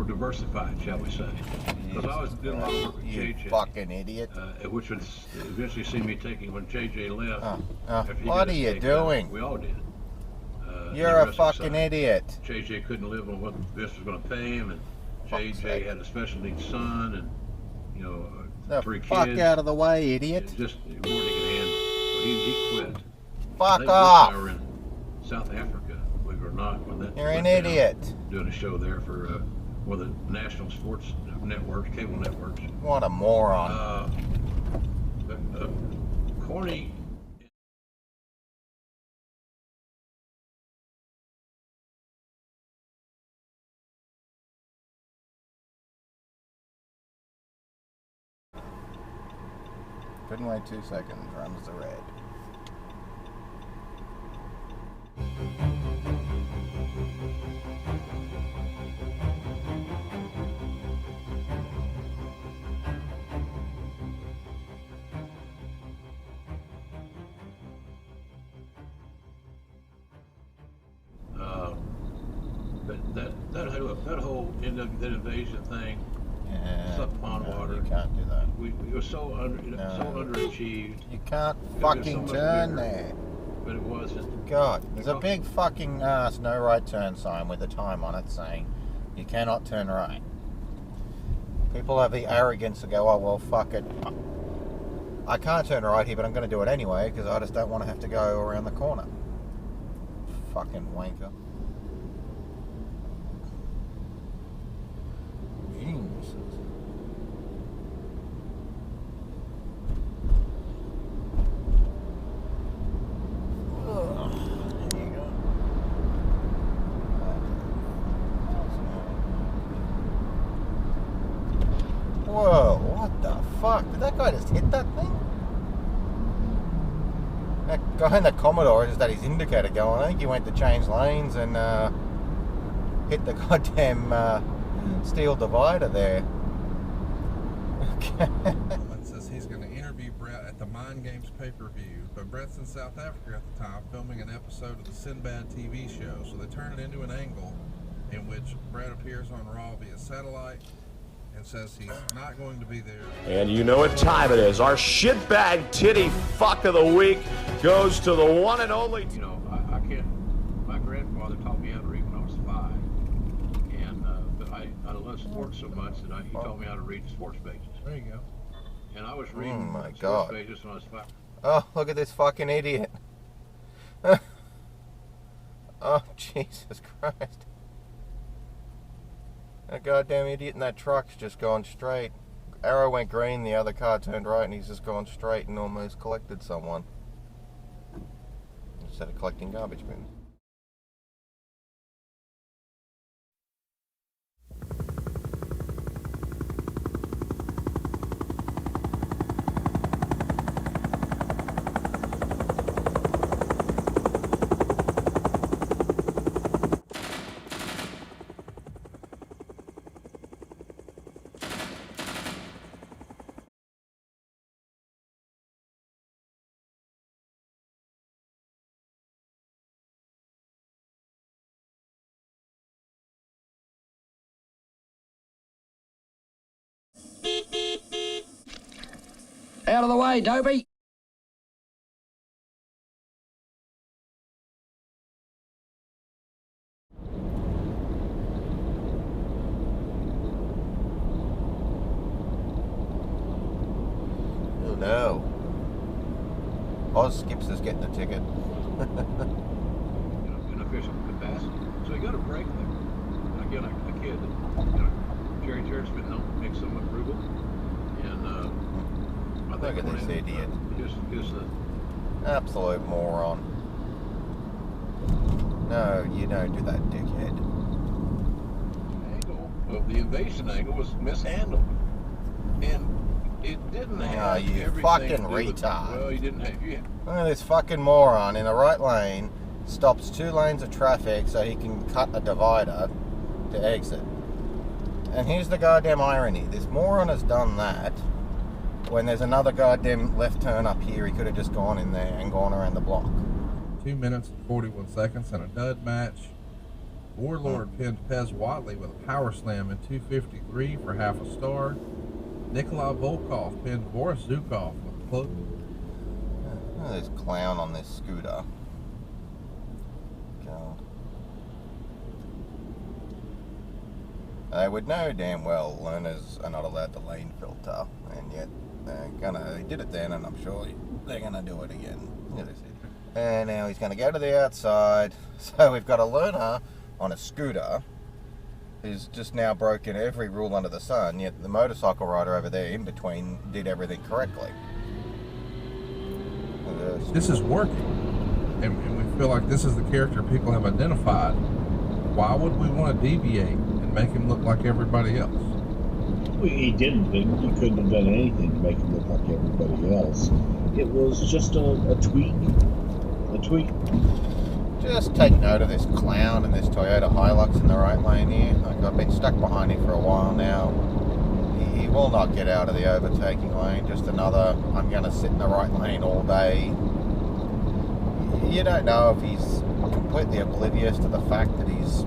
more diversified, shall we say. Because I was doing a lot of work with JJ. You fucking idiot. Which would eventually see me taking, when JJ left. What are you doing? We all did. You're a fucking idiot. JJ couldn't live on what Vince was going to pay him, and JJ had a special needs son, and, you know, 3 kids. Fuck out of the way, idiot. Just more than he could handle. So he quit. Fuck off. We were in South Africa, believe it or not. When that You're an idiot. Doing a show there for one of the national sports networks, cable networks. What a moron. Corny. Couldn't wait 2 seconds, runs the red. But that whole invasion thing, sub pond water. You can't do that. We were so underachieved. You can't fucking turn there. But it wasn't. God, there's a big fucking ass no right turn sign with a time on it saying you cannot turn right. People have the arrogance to go, oh well, fuck it. I can't turn right here, but I'm going to do it anyway because I just don't want to have to go around the corner. Fucking wanker. Geniuses. Whoa, what the fuck? Did that guy just hit that thing? That guy in the Commodore just had his indicator going. I think he went to change lanes and hit the goddamn steel divider there. Okay. It says he's going to interview Brett at the Mind Games pay-per-view, but Brett's in South Africa at the time filming an episode of the Sinbad TV show, so they turn it into an angle in which Brett appears on Raw via satellite and says he's not going to be there. And you know what time it is. Our shitbag titty fuck of the week goes to the one and only. You know, I can't. My grandfather taught me how to read when I was 5, and but I love sports so much that he taught me how to read sports pages. There you go. And I was reading sports God. pages when I was 5. Oh, look at this fucking idiot. Oh, Jesus Christ. That goddamn idiot in that truck's just going straight. Arrow went green, the other car turned right, and he's just gone straight and almost collected someone. Instead of collecting garbage bins. Out of the way, Dopey! Oh no. Oz Skips is getting a ticket. In official capacity. So you got a break there. Again, a kid that, Jerry Church's been known to make somewhat brutal. And I think Look at this idiot. Just Absolute moron. No, you don't do that, dickhead. angle of the invasion angle was mishandled. And it didn't have you everything fucking to do with, retard. well, you didn't have... Look at this fucking moron in the right lane, stops 2 lanes of traffic so he can cut a divider to exit. And here's the goddamn irony. This moron has done that when there's another goddamn left turn up here. He could have just gone in there and gone around the block. 2 minutes and 41 seconds in a dud match. Warlord pinned Pez Watley with a power slam in 253 for half a star. Nikolai Volkov pinned Boris Zukov with a plug. Look at this clown on this scooter. God. They would know damn well learners are not allowed to lane filter, and yet they did it then, and I'm sure they're gonna do it again. Look at this. And now he's gonna go to the outside. So we've got a learner on a scooter who's just now broken every rule under the sun, yet the motorcycle rider over there in between did everything correctly. This is working, and we feel like this is the character people have identified. Why would we want to deviate and make him look like everybody else? Well, he didn't. He couldn't have done anything to make him look like everybody else. It was just a tweak. A tweak. Just take note of this clown and this Toyota Hilux in the right lane here. Like, I've been stuck behind him for a while now. He will not get out of the overtaking lane. Just another, I'm going to sit in the right lane all day. You don't know if he's completely oblivious to the fact that he's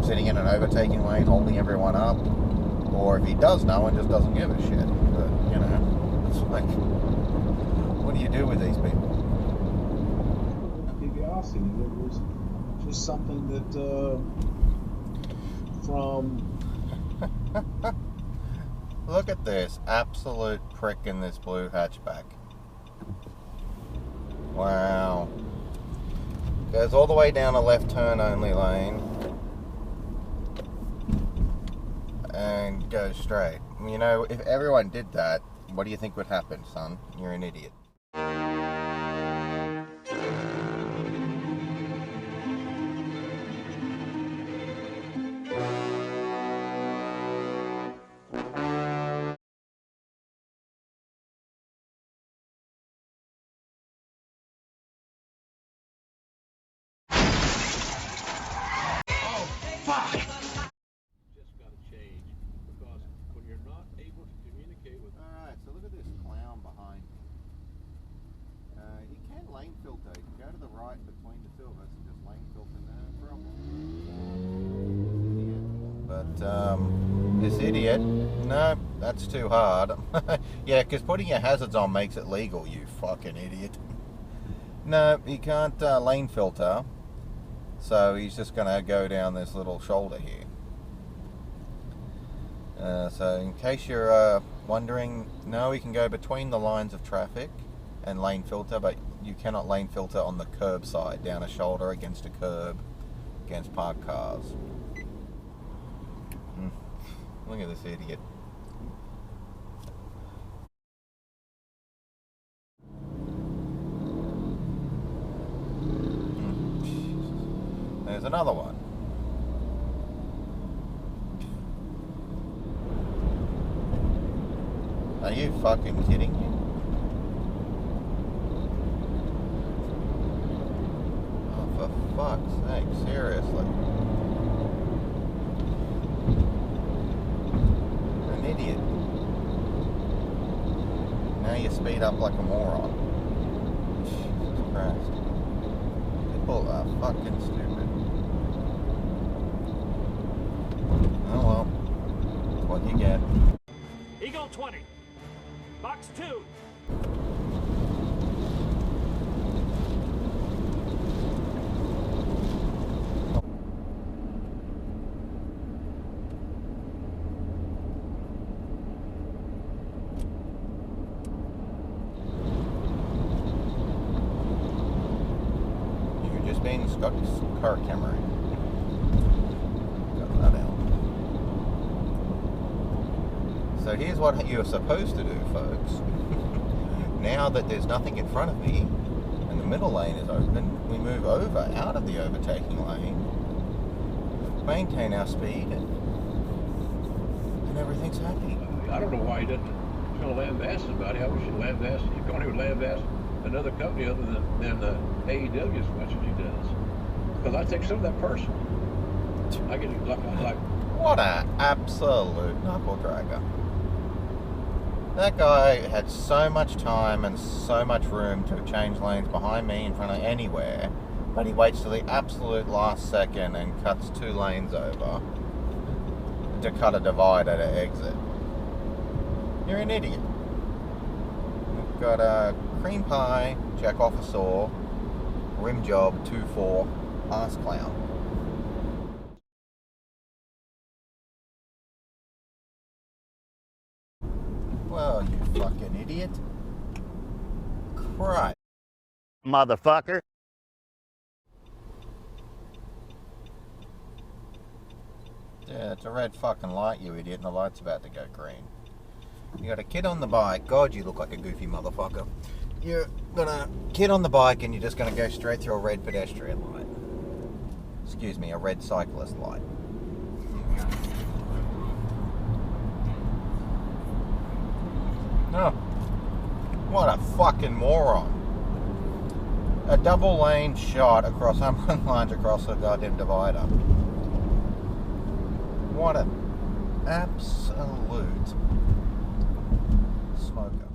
sitting in an overtaking lane holding everyone up, or if he does know and just doesn't give a shit. But, you know, it's like, what do you do with these people? DiBiase, it was just something that from... Look at this absolute prick in this blue hatchback. Wow. Goes all the way down a left turn only lane and goes straight. You know, if everyone did that, what do you think would happen, son? You're an idiot. Just got to change, because when you're not able to communicate with... Alright, so look at this clown behind me. He can lane filter. You can go to the right between the two of us and just lane filter, no problem. But, this idiot, no, that's too hard. Yeah, because putting your hazards on makes it legal, you fucking idiot. No, he can't lane filter. So he's just going to go down this little shoulder here. So in case you're wondering, no, he can go between the lines of traffic and lane filter, but you cannot lane filter on the curb side, down a shoulder against a curb, against parked cars. Look at this idiot. There's another one. Are you fucking kidding me? Oh, for fuck's sake, seriously. You're an idiot. Now you speed up like a moron. Jesus Christ. People are fucking stupid. Oh well, that's what you get. Eagle 20, box 2. You're just being Scott's car camera. Got that out. So here's what you're supposed to do, folks. Now that there's nothing in front of me and the middle lane is open, we move over out of the overtaking lane, maintain our speed, and everything's happy. I don't know why he doesn't feel lambast about it. I wish he'd lambast. You can't even lambast another company other than AEW as much as he does. Because I take some of that personal. I get it like What an absolute knuckle dragger. That guy had so much time and so much room to change lanes behind me, in front of anywhere, But he waits till the absolute last second and cuts 2 lanes over to cut a divider to exit. You're an idiot. We've got a cream pie, jack off a saw, rim job 2-4, ass clown. Well, you fucking idiot. Christ. Motherfucker. Yeah, it's a red fucking light, you idiot, and the light's about to go green. You got a kid on the bike. God, you look like a goofy motherfucker. You're got a kid on the bike and you're just gonna go straight through a red pedestrian light. Excuse me, a red cyclist light. Oh, what a fucking moron. A double lane shot across unmarked lines across the goddamn divider. What an absolute smoker.